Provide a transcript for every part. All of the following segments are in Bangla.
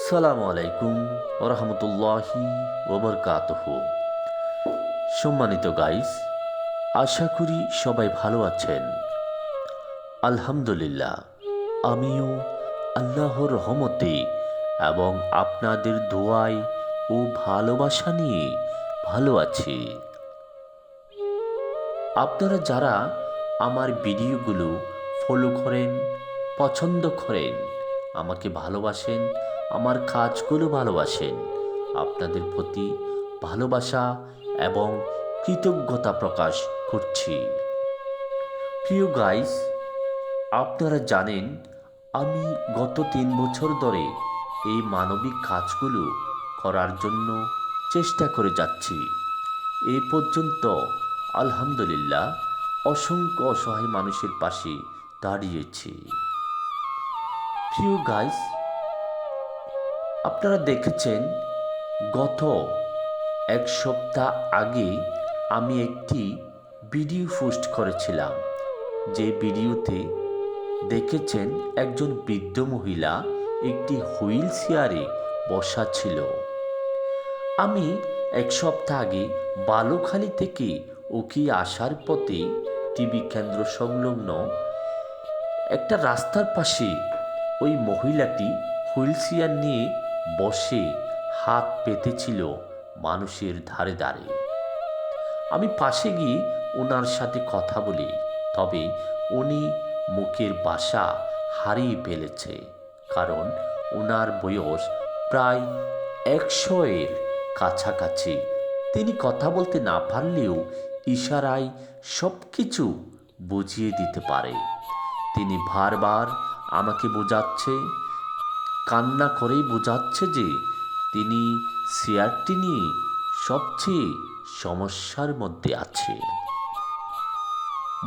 আসসালামু আলাইকুম ওরহমতুল্লাহি ওবরকাতুহু। সম্মানিত গাইস, আশা করি সবাই ভালো আছেন। আলহামদুলিল্লাহ, আমিও আল্লাহর রহমতে এবং আপনাদের দোয়ায় ও ভালোবাসা নিয়ে ভালো আছি। আপনারা যারা আমার ভিডিওগুলো ফলো করেন, পছন্দ করেন, আমাকে ভালোবাসেন, আমার কাজগুলো ভালোবাসেন, আপনাদের প্রতি ভালোবাসা এবং কৃতজ্ঞতা প্রকাশ করছি। প্রিয় গাইস, আপনারা জানেন আমি গত 3 বছর ধরে এই মানবিক কাজগুলো করার জন্য চেষ্টা করে যাচ্ছি। এই পর্যন্ত আলহামদুলিল্লাহ অসংখ্য অসহায় মানুষের পাশে দাঁড়িয়েছি। প্রিয় গাইস, আপনারা দেখেছেন গত 1 সপ্তাহ আগে আমি একটি ভিডিও পোস্ট করেছিলাম, যে ভিডিওতে দেখেছেন একজন বৃদ্ধ মহিলা একটি হুইল চেয়ারে বসা ছিল। আমি 1 সপ্তাহ আগে বালুখালী থেকে ওকি আসার পথে টিভি কেন্দ্র সংলগ্ন একটা রাস্তার পাশে ওই মহিলাটি হুইল চেয়ার নিয়ে বসে হাত পেতেছিল মানুষের ধারে ধারে। আমি পাশে গিয়ে ওনার সাথে কথা বলি, তবে উনি মুখের ভাষা হারিয়ে ফেলেছে, কারণ ওনার বয়স প্রায় 100-এর কাছাকাছি। তিনি কথা বলতে না পারলেও ইশারায় সব কিছু বুঝিয়ে দিতে পারে। তিনি বারবার আমাকে বোঝাচ্ছে, কান্না করেই বোঝাচ্ছে যে তিনি চেয়ারটি নিয়ে সবচেয়ে সমস্যার মধ্যে আছে।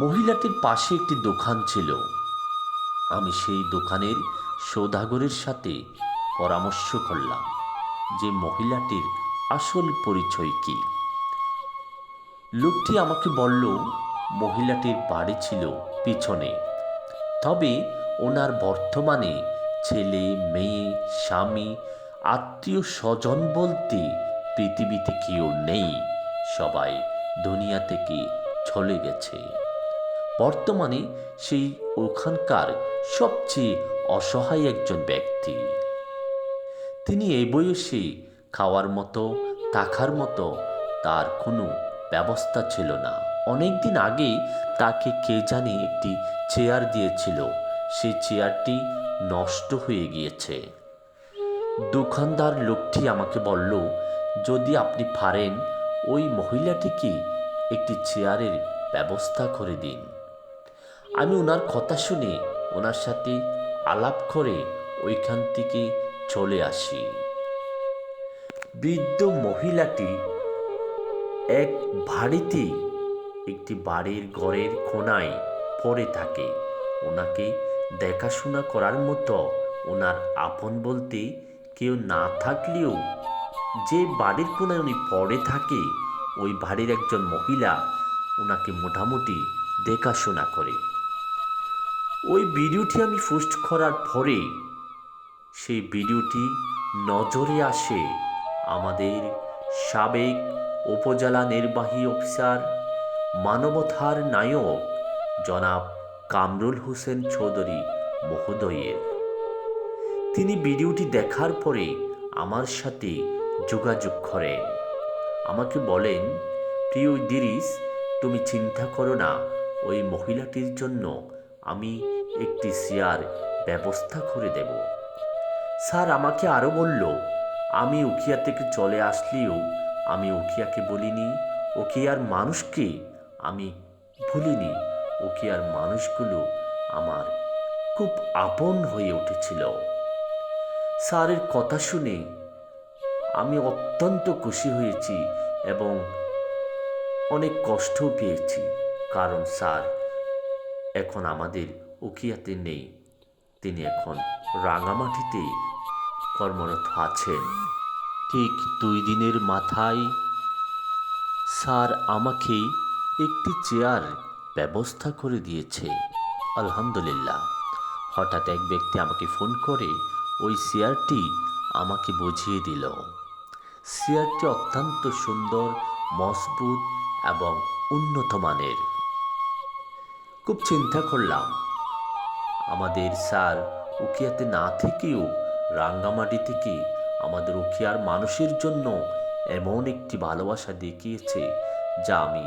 মহিলাটির পাশে একটি দোকান ছিল। আমি সেই দোকানের সওদাগরের সাথে পরামর্শ করলাম যে মহিলাটির আসল পরিচয় কি। লোকটি আমাকে বলল মহিলাটির বাড়ি ছিল পিছনে, তবে ওনার বর্তমানে ছেলে মেয়ে স্বামী আত্মীয় স্বজন বলতে পৃথিবীতে কেউ নেই, সবাই দুনিয়া থেকে চলে গেছে। বর্তমানে সেই ওখানকার সবচেয়ে অসহায় একজন ব্যক্তি। তিনি এই বয়সে খাওয়ার মতো থাকার মতো তার কোনো ব্যবস্থা ছিল না। অনেকদিন আগে তাকে কে জানি একটি চেয়ার দিয়েছিল, সেই চেয়ারটি নষ্ট হয়ে গিয়েছে। দোকানদার লোকটি আমাকে বলল, যদি আপনি পারেন ওই মহিলাটিকে একটি চেয়ারের ব্যবস্থা করে দিন। আমি ওনার কথা শুনে ওনার সাথে আলাপ করে ওইখান থেকে চলে আসি। বৃদ্ধ মহিলাটি এক বাড়িতে একটি বাড়ির ঘরের কোণায় পড়ে থাকে। ওনাকে দেখাশোনা করার মতো ওনার আপন বলতে কেউ না থাকলেও যে বাড়ির কোণায় উনি পড়ে থাকে, ওই বাড়ির একজন মহিলা ওনাকে মোটামুটি দেখাশোনা করে। ওই ভিডিওটি আমি পোস্ট করার পরে সেই ভিডিওটি নজরে আসে আমাদের সাবেক উপজেলা নির্বাহী অফিসার, মানবতার নায়ক জনাব কামরুল হোসেন চৌধুরী মহোদয়ের। তিনি ভিডিওটি দেখার পরে আমার সাথে যোগাযোগ করেন। আমাকে বলেন, প্রিয় ইদ্রিস, তুমি চিন্তা করো না, ওই মহিলাটির জন্য আমি একটি চেয়ার ব্যবস্থা করে দেব। স্যার আমাকে আরও বলল, আমি উখিয়া থেকে চলে আসলেও আমি উখিয়াকে বলিনি, উখিয়ার মানুষকে আমি ভুলিনি। উখিয়ার মানুষগুলো আমার খুব আপন হয়ে উঠেছিল। স্যারের কথা শুনে আমি অত্যন্ত খুশি হয়েছি এবং অনেক কষ্টও পেয়েছি, কারণ স্যার এখন আমাদের উখিয়াতে নেই, তিনি এখন রাঙামাটিতে কর্মরত আছেন। ঠিক 2 দিনের মাথায় স্যার আমাকে একটি চেয়ার ব্যবস্থা করে দিয়েছে, আলহামদুলিল্লাহ। হঠাৎ এক ব্যক্তি আমাকে ফোন করে ওই চেয়ারটি আমাকে বুঝিয়ে দিল। চেয়ারটি অত্যন্ত সুন্দর, মজবুত এবং উন্নত মানের। খুব চিন্তা করলাম, আমাদের স্যার উখিয়াতে না থেকেও রাঙ্গামাটি থেকে আমাদের উখিয়ার মানুষের জন্য এমন একটি ভালোবাসা দেখিয়েছে যা আমি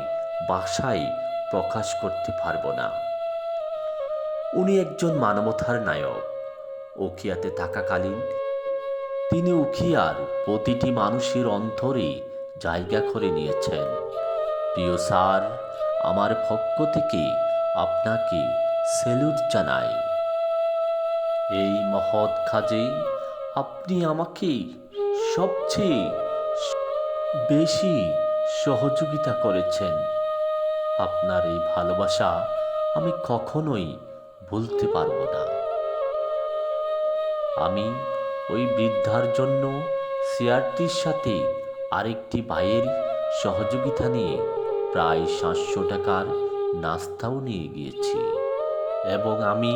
ভাষায় প্রকাশ করতে পারবো না। উনি একজন মানবতার নায়ক। উখিয়াতে থাকাকালীন তিনি উখিয়ার প্রতিটি মানুষের অন্তরে জায়গা করে নিয়েছেন। প্রিয় স্যার, আমার পক্ষ থেকে আপনাকে স্যালুট জানাই। এই মহৎ কাজে আপনি আমাকে সবচেয়ে বেশি সহযোগিতা করেছেন। আপনার এই ভালোবাসা আমি কখনোই ভুলতে পারবো না। আমি ওই বৃদ্ধার জন্য চেয়ারটির সাথে আরেকটি ভাইয়ের সহযোগিতা নিয়ে প্রায় 700 টাকার নাস্তাও নিয়ে গিয়েছি এবং আমি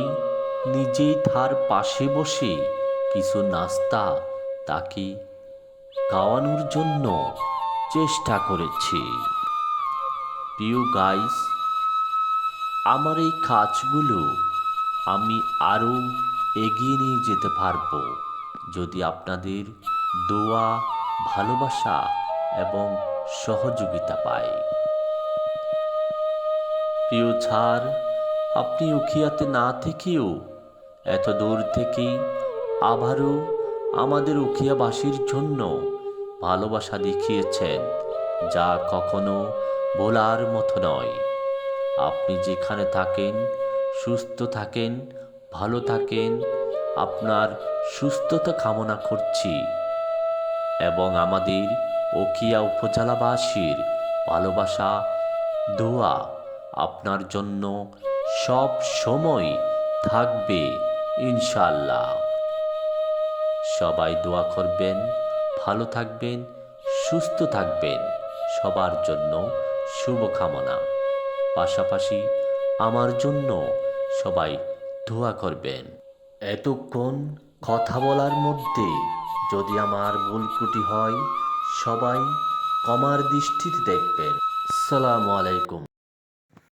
নিজেই তার পাশে বসে কিছু নাস্তা তাকে খাওয়ানোর জন্য চেষ্টা করেছি। প্রিয় গাইস, আমার এই কাজগুলো আমি আরও এগিয়ে নিয়ে যেতে পারবো যদি আপনাদের দোয়া, ভালোবাসা এবং সহযোগিতা পাই। প্রিয় স্যার, আপনি উখিয়াতে না থেকেও এত দূর থেকে আবারও আমাদের উখিয়াবাসীর জন্য ভালোবাসা দেখিয়েছেন, যা কখনো ভোলার মতো নয়। আপনি যেখানে থাকেন সুস্থ থাকেন, ভালো থাকেন। আপনার সুস্থতা কামনা করছি এবং আমাদের উখিয়া উপজেলাবাসীর ভালোবাসা, দোয়া আপনার জন্য সব সময় থাকবে ইনশাআল্লাহ। সবাই দোয়া করবেন, ভালো থাকবেন, সুস্থ থাকবেন। সবার জন্য শুভকামনা। পাশাপাশি আমার জন্য সবাই দোয়া করবেন। এতক্ষণ কথা বলার মধ্যে যদি আমার ভুল ত্রুটি হয়, সবাই ক্ষমার দৃষ্টিতে দেখবেন। আসসালামু আলাইকুম।